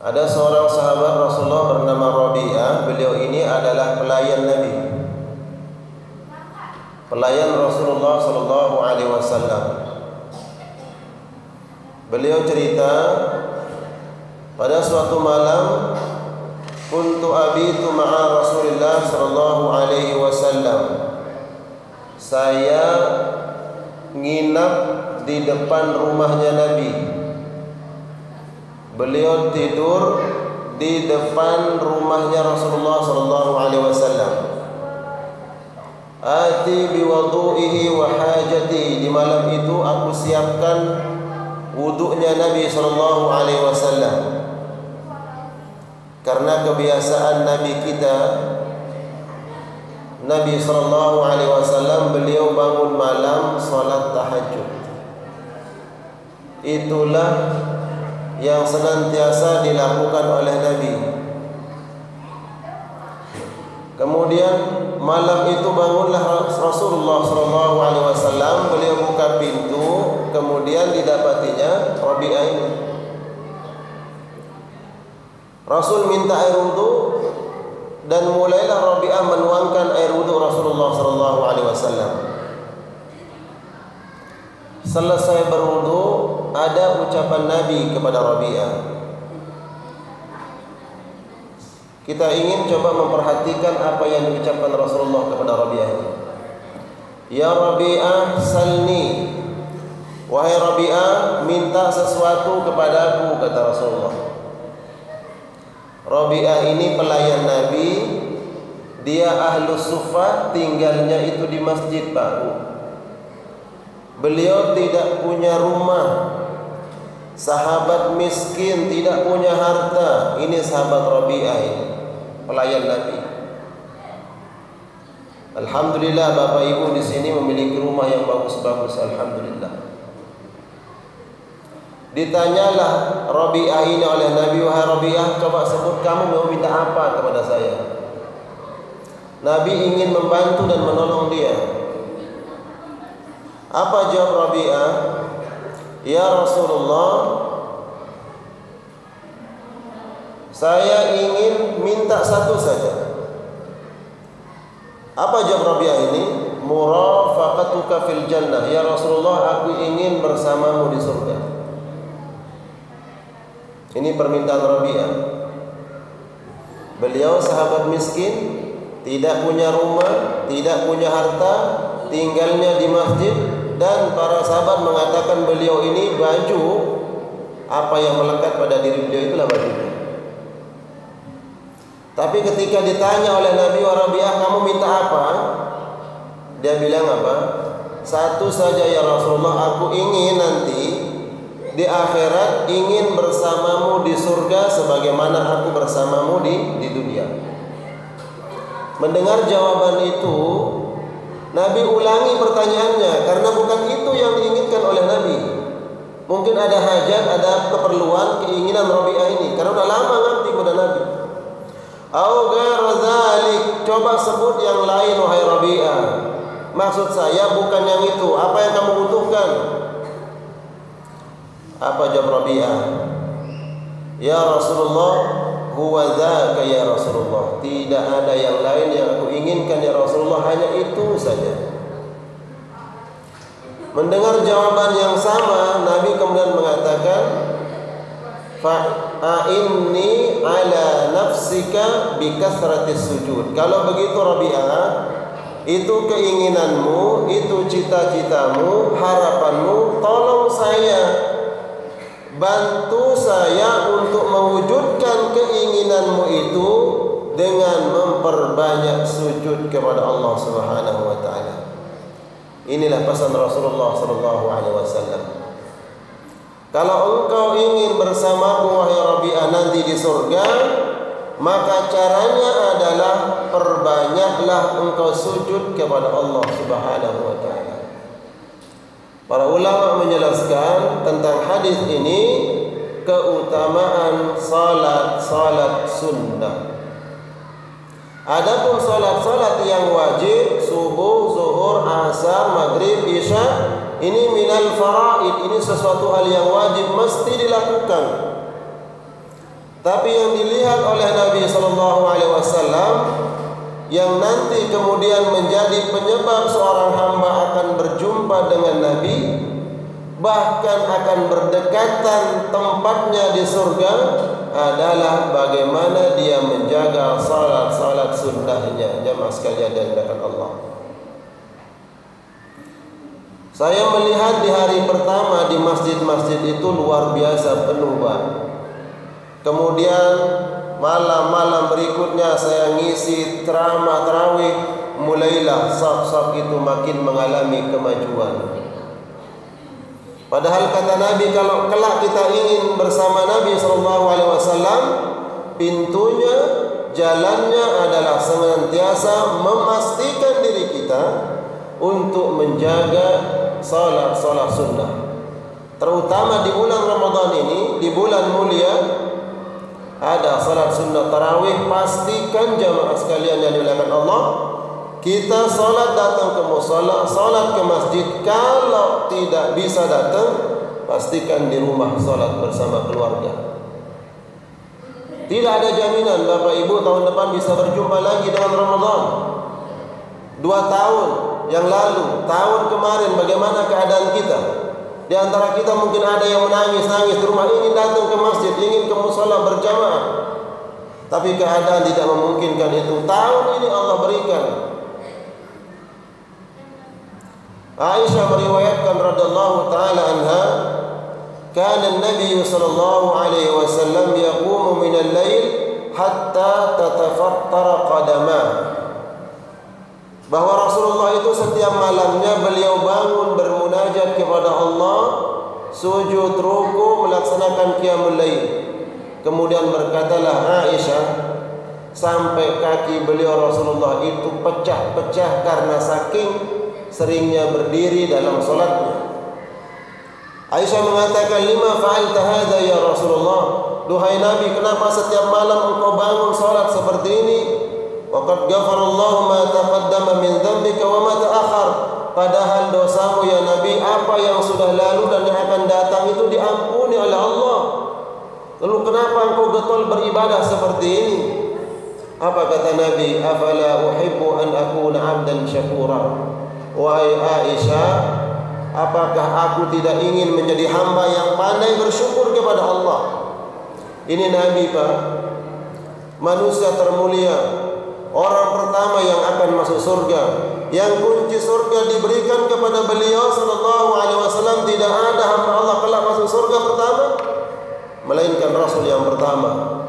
Ada seorang sahabat Rasulullah bernama Rabi'ah. Beliau ini adalah pelayan Nabi, pelayan Rasulullah sallallahu alaihi wasallam. Beliau cerita, pada suatu malam kuntu abitu ma'a Rasulillah sallallahu alaihi wasallam. Saya nginap di depan rumahnya Nabi. Beliau tidur di depan rumahnya Rasulullah sallallahu alaihi wasallam. Ati biwudu'ihi wa hajati. Di malam itu aku siapkan wudu'nya Nabi sallallahu alaihi wasallam. Karena kebiasaan Nabi kita, Nabi sallallahu alaihi wasallam, beliau bangun malam salat tahajud. Itulah yang senantiasa dilakukan oleh Nabi. Kemudian malam itu bangunlah Rasulullah sallallahu alaihi wasallam. Beliau buka pintu, kemudian didapatinya Rabi'ah ini. Rasul minta air wudu dan mulailah Rabi'ah menuangkan air wudu Rasulullah sallallahu alaihi wasallam. Selesai berwudu, ada ucapan Nabi kepada Rabi'ah. Kita ingin coba memperhatikan apa yang diucapkan Rasulullah kepada Rabi'ah ini. Ya Rabi'ah salni. Wahai Rabi'ah, minta sesuatu kepadaku, kata Rasulullah. Rabi'ah ini pelayan Nabi. Dia ahlus suffah, tinggalnya itu di masjid baru. Beliau tidak punya rumah, sahabat miskin, tidak punya harta. Ini sahabat Rabi'ah ini, pelayan Nabi. Alhamdulillah Bapak Ibu di sini memiliki rumah yang bagus-bagus, alhamdulillah. Ditanyalah Rabi'ah ini oleh Nabi, wahai Rabi'ah, coba sebut kamu mau minta apa kepada saya. Nabi ingin membantu dan menolong dia. Apa jawab Rabi'ah? Ya Rasulullah, saya ingin minta satu saja. Apa jawab Rabi'ah ini? Murafaqatuka fil jannah. Ya Rasulullah, aku ingin bersamamu di surga. Ini permintaan Rabi'ah. Beliau sahabat miskin, tidak punya rumah, tidak punya harta, tinggalnya di masjid. Dan para sahabat mengatakan beliau ini baju, apa yang melekat pada diri beliau itulah bajunya. Tapi ketika ditanya oleh Nabi, wa Rabi'ah, kamu minta apa? Dia bilang apa? Satu saja ya Rasulullah, aku ingin nanti di akhirat ingin bersamamu di surga sebagaimana aku bersamamu di dunia. Mendengar jawaban itu, Nabi ulangi pertanyaannya, karena bukan itu yang diinginkan oleh Nabi. Mungkin ada hajat, ada keperluan, keinginan Rabi'ah ini, karena udah lama ngabdi kepada Nabi. Au ghairu dzalik, coba sebut yang lain wahai Rabi'ah. Maksud saya bukan yang itu, apa yang kamu butuhkan? Apa jawab Rabi'ah? Ya Rasulullah, huwa dzaka ya Rasulullah. Tidak ada yang lain yang aku inginkan ya Rasulullah, hanya itu saja. Mendengar jawaban yang sama, Nabi kemudian mengatakan, fa'inni ala nafsika bikasratis sujud. Kalau begitu Rabi'ah, itu keinginanmu, itu cita-citamu, harapanmu, tolong saya, bantu saya untuk mewujudkan keinginanmu itu dengan memperbanyak sujud kepada Allah Subhanahu wa taala. Inilah pesan Rasulullah sallallahu alaihi wasallam. Kalau engkau ingin bersamaku wahai Rabi'ah nanti di surga, maka caranya adalah perbanyaklah engkau sujud kepada Allah Subhanahu wa taala. Para ulama menjelaskan tentang hadis ini keutamaan salat sunnah. Adapun salat yang wajib, subuh, zuhur, asar, maghrib, isya, ini minal faraid, ini sesuatu hal yang wajib mesti dilakukan. Tapi yang dilihat oleh Nabi SAW, yang nanti kemudian menjadi penyebab seorang hamba akan berjumpa dengan Nabi, bahkan akan berdekatan tempatnya di surga, adalah bagaimana dia menjaga salat-salat sunnahnya. Jamaah sekalian yang dimuliakan Allah, saya melihat di hari pertama di masjid-masjid itu luar biasa penuh, Pak. Kemudian malam-malam berikutnya saya ngisi ceramah tarawih, mulailah saf-saf itu makin mengalami kemajuan. Padahal kata Nabi, kalau kelak kita ingin bersama Nabi SAW, pintunya, jalannya adalah senantiasa memastikan diri kita untuk menjaga salat-salat sunnah. Terutama di bulan Ramadan ini, di bulan mulia, ada salat sunnah tarawih. Pastikan jamaah sekalian yang dimuliakan Allah, kita salat datang ke musala, salat ke masjid. Kalau tidak bisa datang, pastikan di rumah salat bersama keluarga. Tidak ada jaminan Bapak Ibu tahun depan bisa berjumpa lagi dengan Ramadan. 2 tahun yang lalu, tahun kemarin, bagaimana keadaan kita? Di antara kita mungkin ada yang menangis-nangis di rumah, ingin datang ke masjid, ingin ke musala berjamaah, tapi keadaan tidak memungkinkan itu. Tahun ini Allah berikan. Aisyah meriwayatkan radhiyallahu taala anha, kana an-nabiy sallallahu alaihi wasallam yaqumu min al-lail hatta tatafattara qadamah, bahwa Rasulullah itu setiap malamnya beliau bangun bermunajat kepada Allah, sujud, ruku, melaksanakan qiyamul lail. Kemudian berkatalah Aisyah, sampai kaki beliau Rasulullah itu pecah-pecah karena saking seringnya berdiri dalam salatnya. Aisyah mengatakan, lima fa'alta hadza ya Rasulullah, duhai Nabi, kenapa setiap malam engkau bangun salat seperti ini? Waqad ghafarallahu ma taqaddama min dhanbika wa ma ta'akhkhar, padahal dosamu ya Nabi, apa yang sudah lalu dan yang akan datang itu diampuni oleh Allah. Lalu kenapa engkau getol beribadah seperti ini? Apa kata Nabi? Afala uhibbu an akuna 'abdan syakura. Wahai Aisyah, apakah aku tidak ingin menjadi hamba yang pandai bersyukur kepada Allah? Ini Nabi, Pak, manusia termulia, orang pertama yang akan masuk surga, yang kunci surga diberikan kepada beliau sallallahu alaihi wasallam. Tidak ada hamba Allah kelak masuk surga pertama melainkan Rasul yang pertama.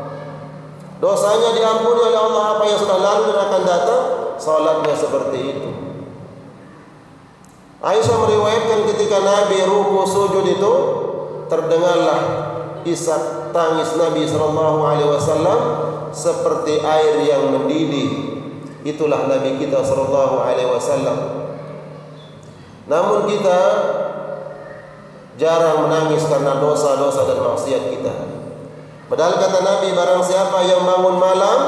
Dosanya diampuni oleh Allah, apa yang sudah lalu dan akan datang, salatnya seperti itu. Aisyah meriwayatkan ketika Nabi ruku sujud itu, terdengarlah isak tangis Nabi sallallahu alaihi wasallam seperti air yang mendidih. Itulah Nabi kita sallallahu alaihi wasallam. Namun kita jarang menangis karena dosa-dosa dan maksiat kita. Padahal kata Nabi, barang siapa yang bangun malam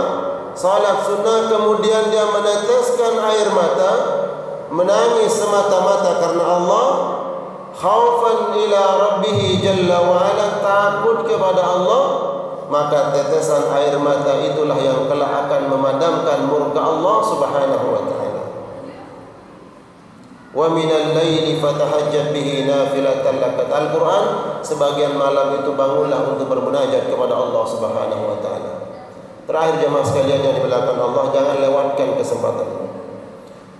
salat sunnah kemudian dia meneteskan air mata, menangis semata-mata karena Allah, khaufan ila rabbih jalla wa ala, takut kepada Allah, maka tetesan air mata itulah yang kelak akan memadamkan murka Allah subhanahu wa ta'ala. Wa minal laili fatahajjat bihi nafilatan lak. Al-Quran, sebagian malam itu bangunlah untuk bermunajat kepada Allah subhanahu wa ta'ala. Terakhir jemaah sekalian yang dimuliakan Allah, jangan lewatkan kesempatan.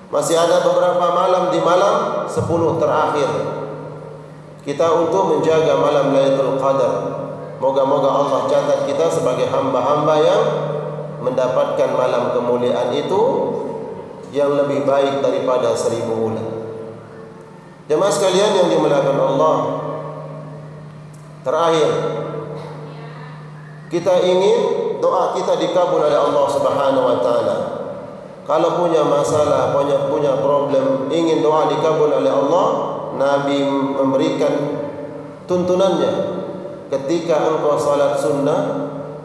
Masih ada beberapa malam di malam 10 terakhir kita untuk menjaga malam Lailatul Qadar. Moga-moga Allah catat kita sebagai hamba-hamba yang mendapatkan malam kemuliaan itu yang lebih baik daripada 1000 bulan. Jemaah sekalian yang dimuliakan Allah, terakhir kita ingin doa kita dikabul oleh Allah Subhanahu wa taala. Kalau punya masalah, punya problem, ingin doa dikabul oleh Allah, Nabi memberikan tuntunannya. Ketika engkau salat sunnah,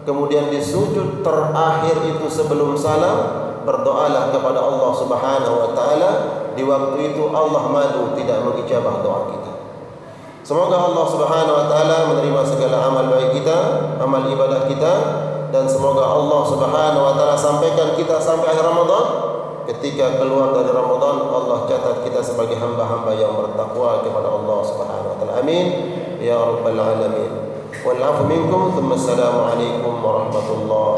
kemudian di sujud terakhir itu sebelum salam, berdoalah kepada Allah Subhanahu wa taala. Di waktu itu Allah malu tidak mengijabah doa kita. Semoga Allah Subhanahu wa taala menerima segala amal baik kita, amal ibadah kita, dan semoga Allah Subhanahu wa taala sampaikan kita sampai akhir Ramadan. Ketika keluar dari Ramadan, Allah catat kita sebagai hamba-hamba yang bertakwa kepada Allah Subhanahu wa taala. Amin ya rabbal alamin. Wal 'afwu minkum, thumma assalamu alaikum warahmatullahi